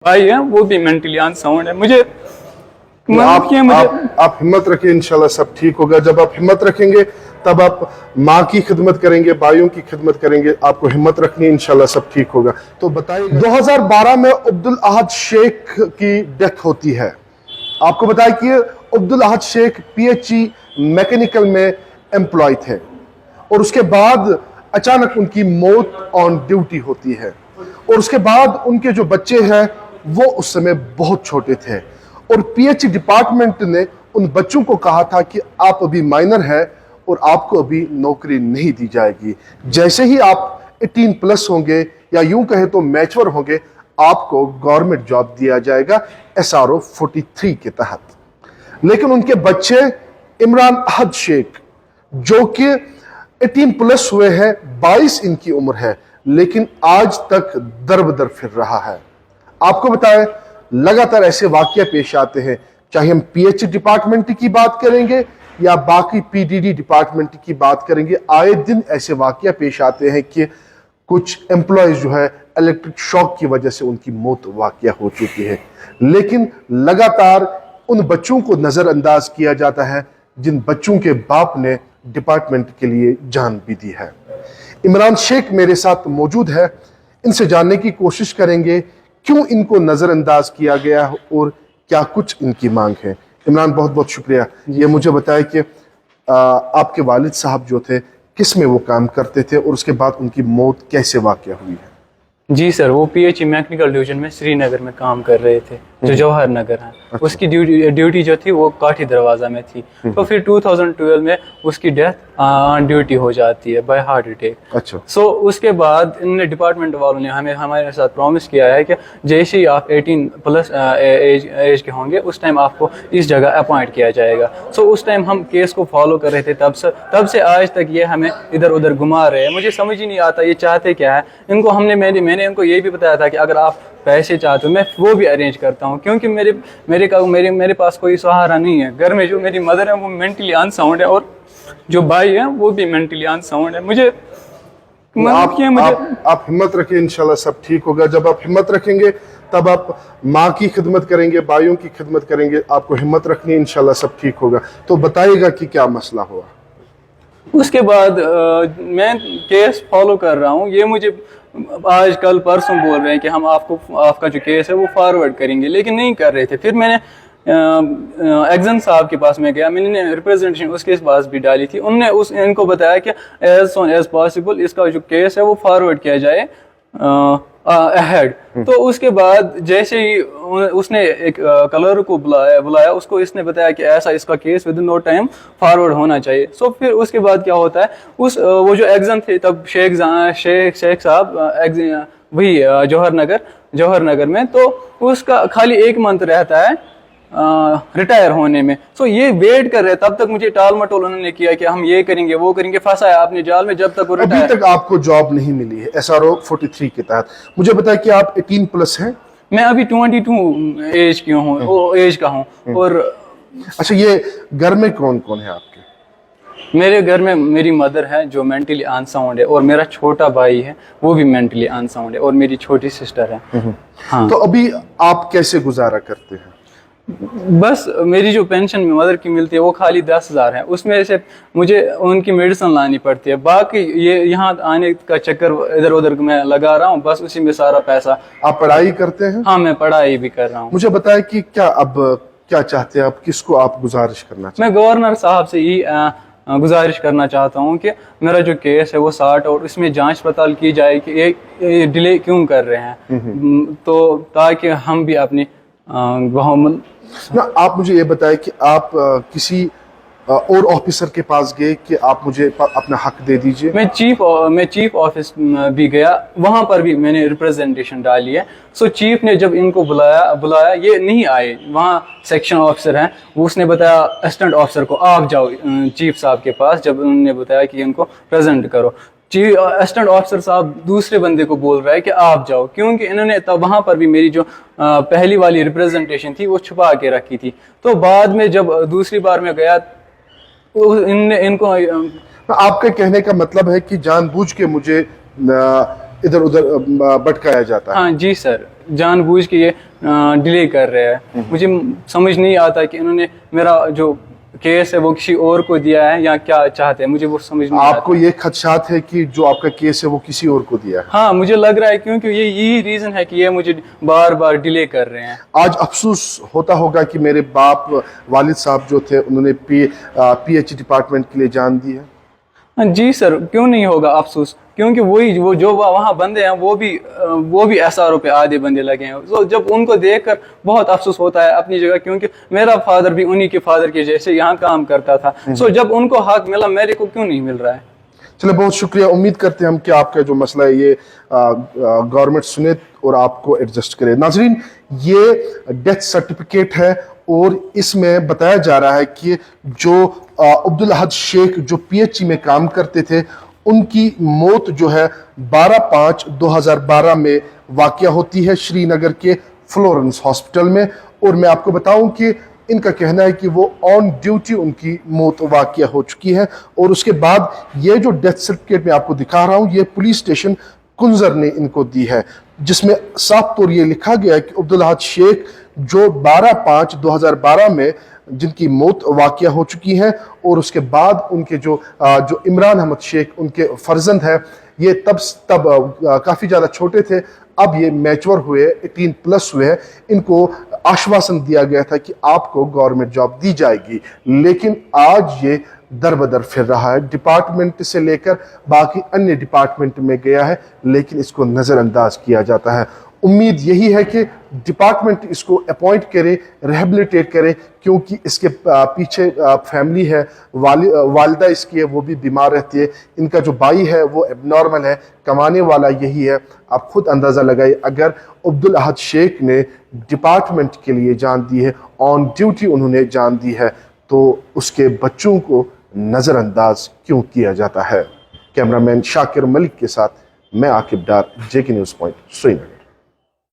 भाई है वो भी मेंटली अनसाउंड है। मुझे आप हिम्मत रखें, इंशाल्लाह सब ठीक होगा। जब आप हिम्मत रखेंगे तब आप माँ की खिदमत करेंगे, भाइयों की खिदमत करेंगे। आपको हिम्मत रखनी है, इंशाल्लाह सब ठीक होगा। तो बताइए, 2012 में अब्दुल अहद शेख की डेथ होती है। आपको बताया कि अब्दुल अहद शेख PHE मैकेनिकल में एम्प्लॉय थे और उसके बाद अचानक उनकी मौत ऑन ड्यूटी होती है। और उसके बाद उनके जो बच्चे हैं वो उस समय बहुत छोटे थे और PHE डिपार्टमेंट ने उन बच्चों को कहा था कि आप अभी माइनर हैं और आपको अभी नौकरी नहीं दी जाएगी। जैसे ही आप 18+ होंगे या यूं कहे तो मैच्योर होंगे, आपको गवर्नमेंट जॉब दिया जाएगा SRO 43 के तहत। लेकिन उनके बच्चे इमरान अहद शेख जो कि 18+ हुए हैं, 22 इनकी उम्र है, लेकिन आज तक दर-बदर फिर रहा है। आपको बताएं, लगातार ऐसे वाकये पेश आते हैं, चाहे हम PHE डिपार्टमेंट की बात करेंगे या बाकी PDD डिपार्टमेंट की बात करेंगे, आए दिन ऐसे वाकये पेश आते हैं कि कुछ एम्प्लॉयज जो है इलेक्ट्रिक शॉक की वजह से उनकी मौत वाकया हो चुकी है। लेकिन लगातार उन बच्चों को नजरअंदाज किया जाता है जिन बच्चों के बाप ने डिपार्टमेंट के लिए जान भी दी है। इमरान शेख मेरे साथ मौजूद है, इनसे जानने की कोशिश करेंगे क्यों इनको नजरअंदाज किया गया और क्या कुछ इनकी मांग है। इमरान, बहुत बहुत शुक्रिया। ये मुझे बताया कि आपके वालिद साहब जो थे किस में वो काम करते थे और उसके बाद उनकी मौत कैसे वाकया हुई है। जी सर, वो PHE मैकेनिकल डिवीजन में श्रीनगर में काम कर रहे थे, जो जवाहर नगर है। अच्छा। उसकी ड्यूटी जो थी वो काठी दरवाजा में थी। तो फिर 2012 में उसकी डेथ ऑन ड्यूटी हो जाती है बाय हार्ट अटैक। अच्छा। सो उसके बाद इन्होंने डिपार्टमेंट वालों ने हमारे साथ प्रॉमिस किया है कि जैसे ही आप 18+ एज के होंगे उस टाइम आपको इस जगह अपॉइंट किया जाएगा। सो उस टाइम हम केस को फॉलो कर रहे थे, तब से आज तक ये हमें इधर उधर घुमा रहे हैं। मुझे समझ ही नहीं आता ये चाहते क्या है। इनको मैंने इनको ये भी बताया था कि अगर आप पैसे चाहते हो मैं वो भी अरेंज करता हूँ, क्योंकि मेरे पास कोई सहारा नहीं है। घर में जो मेरी मदर है वो मेंटली अनसाउंड है और जो भाई है वो भी मेंटली अनसाउंड है। मुझे आप हिम्मत रखें, इंशाल्लाह सब ठीक होगा। जब आप हिम्मत रखेंगे तब आप माँ की खिदमत करेंगे, भाइयों की खिदमत करेंगे। आपको हिम्मत रखनी है, इंशाल्लाह सब ठीक होगा। तो बताइएगा कि क्या मसला हुआ। उसके बाद मैं केस फॉलो कर रहा हूँ। ये मुझे आज कल परसों बोल रहे हैं कि हम आपका जो केस है वो फॉरवर्ड करेंगे, लेकिन नहीं कर रहे थे। फिर मैंने एग्जन साहब के पास में गया, मैंने रिप्रेजेंटेशन उसके पास भी डाली थी। उन्होंने इनको बताया कि एज सून एज पॉसिबल इसका जो केस है वो फॉरवर्ड किया जाए अहेड। तो उसके बाद जैसे ही उसने एक कलर को बुलाया उसको, इसने बताया कि ऐसा इसका case within no time forward होना चाहिए। सो फिर उसके बाद क्या होता है, वो जो एग्जाम थे तब शेख साहब वही जौहर नगर में, तो उसका खाली 1 मंथ रहता है रिटायर होने में। सो ये वेट कर रहे, तब तक मुझे टाल मटोल उन्होंने किया कि हम ये करेंगे वो करेंगे, फंसाया आपने जाल में जब तक वो अभी तक आपको जॉब नहीं मिली है SRO 43 के तहत। मुझे बताया कि आप 18+ हैं। मैं अभी 22 एज की हूँ, एज का हूँ। और अच्छा, ये घर में कौन कौन है आपके? मेरे घर में मेरी मदर है जो मेंटली अनसाउंड है, और मेरा छोटा भाई है वो भी मेंटली अनसाउंड है, और मेरी छोटी सिस्टर है। हाँ। तो अभी आप कैसे गुजारा करते हैं? बस मेरी जो पेंशन मदर की मिलती है वो खाली 10,000 है, उसमें से मुझे उनकी मेडिसिन लानी पड़ती है। बाकी ये यहाँ आने का चक्कर इधर उधर मैं लगा रहा हूँ, बस उसी में सारा पैसा। आप पढ़ाई करते हैं? हाँ, मैं पढ़ाई भी कर रहा हूँ। मुझे बताएं कि क्या चाहते हैं आप, किसको आप गुजारिश करना चाहते हैं? मैं गवर्नर साहब से ही गुजारिश करना चाहता हूँ कि मेरा जो केस है वो सॉर्ट और इसमें जांच पड़ताल की जाए कि ये डिले क्यों कर रहे हैं, तो ताकि हम भी अपनी बहुमत ना। आप मुझे ये बताएं कि आप किसी और ऑफिसर के पास गए कि आप मुझे अपना हक दे दीजिए? मैं चीफ ऑफिस भी गया, वहां पर भी मैंने रिप्रेजेंटेशन डाली है। सो चीफ ने जब इनको बुलाया ये नहीं आए। वहाँ सेक्शन ऑफिसर हैं, वो उसने बताया असिस्टेंट ऑफिसर को आप जाओ चीफ साहब के पास, जब उन्होंने बताया कि इनको प्रेजेंट करो। असिस्टेंट ऑफिसर साहब दूसरे बंदे को बोल रहा है कि आप जाओ, क्योंकि इन्होंने तब वहां पर भी मेरी जो पहली वाली रिप्रेजेंटेशन थी वो छुपा के रखी थी। तो बाद में जब दूसरी बार मैं गया इनको आपके कहने का मतलब है कि जानबूझ के मुझे इधर उधर भटकाया जाता है? हाँ जी सर, जानबूझ के ये ڈیلے کر رہے ہیں. مجھے سمجھ نہیں آتا کہ انہوں نے میرا جو کیس ہے وہ کسی اور کو دیا ہے یا کیا چاہتے ہیں, مجھے وہ سمجھ نہیں آتا. آپ کو یہ خدشات ہے کہ جو آپ کا کیس ہے وہ کسی اور کو دیا ہے؟ ہاں مجھے لگ رہا ہے کیونکہ یہی ریزن ہے کہ یہ مجھے بار بار ڈیلے کر رہے ہیں. آج افسوس ہوتا ہوگا کہ میرے باپ والد صاحب جو تھے انہوں نے پی ایچ ڈپارٹمنٹ کے لیے جان دی ہے. جی سر, کیوں نہیں ہوگا افسوس, کیونکہ وہ جو وہاں بندے ہیں وہ بھی ایس آر او پہ آدھے بندے لگے ہیں. تو جب ان کو دیکھ کر بہت افسوس ہوتا ہے اپنی جگہ, کیونکہ میرا فادر بھی انہی کے فادر کے جیسے یہاں کام کرتا تھا. سو جب ان کو حق ملا, میرے کو کیوں نہیں مل رہا ہے؟ چلے بہت شکریہ. امید کرتے ہیں ہم کہ آپ کا جو مسئلہ ہے یہ گورنمنٹ سنے اور آپ کو ایڈجسٹ کرے. ناظرین, یہ ڈیتھ سرٹیفکیٹ ہے اور اس میں بتایا جا رہا ہے کہ جو عبدالاحد شیخ جو پی ایچ ای میں کام کرتے تھے ان کی موت جو ہے 12/5/2012 میں واقع ہوتی ہے شری نگر کے فلورنس ہاسپٹل میں. اور میں آپ کو بتاؤں کہ ان کا کہنا ہے کہ وہ آن ڈیوٹی ان کی موت واقع ہو چکی ہے. اور اس کے بعد یہ جو ڈیتھ سرٹیفکیٹ میں آپ کو دکھا رہا ہوں یہ پولیس اسٹیشن کنزر نے ان کو دی ہے, جس میں صاف طور یہ لکھا گیا ہے کہ عبدالاحد شیخ جو 12/5/2012 میں جن کی موت واقع ہو چکی ہے, اور اس کے بعد ان کے جو عمران احمد شیخ ان کے فرزند ہے, یہ تب کافی زیادہ چھوٹے تھے, اب یہ میچور ہوئے 18+ ہوئے ہیں. ان کو آشواسن دیا گیا تھا کہ آپ کو گورنمنٹ جاب دی جائے گی, لیکن آج یہ در بدر پھر رہا ہے. ڈپارٹمنٹ سے لے کر باقی انیہ ڈپارٹمنٹ میں گیا ہے لیکن اس کو نظر انداز کیا جاتا ہے. امید یہی ہے کہ ڈپارٹمنٹ اس کو اپوائنٹ کرے, ریہیبلیٹیٹ کرے, کیونکہ اس کے پیچھے فیملی ہے, والدہ اس کی ہے وہ بھی بیمار رہتی ہے, ان کا جو بھائی ہے وہ اب نارمل ہے, کمانے والا یہی ہے. آپ خود اندازہ لگائیے اگر عبدالاحد شیخ نے ڈپارٹمنٹ کے لیے جان دی ہے, آن ڈیوٹی انہوں نے جان دی ہے, تو اس کے بچوں کو نظر انداز کیوں کیا جاتا ہے؟ کیمرامین شاکر ملک کے ساتھ میں Aqib Dar, JK news point, سری نگر.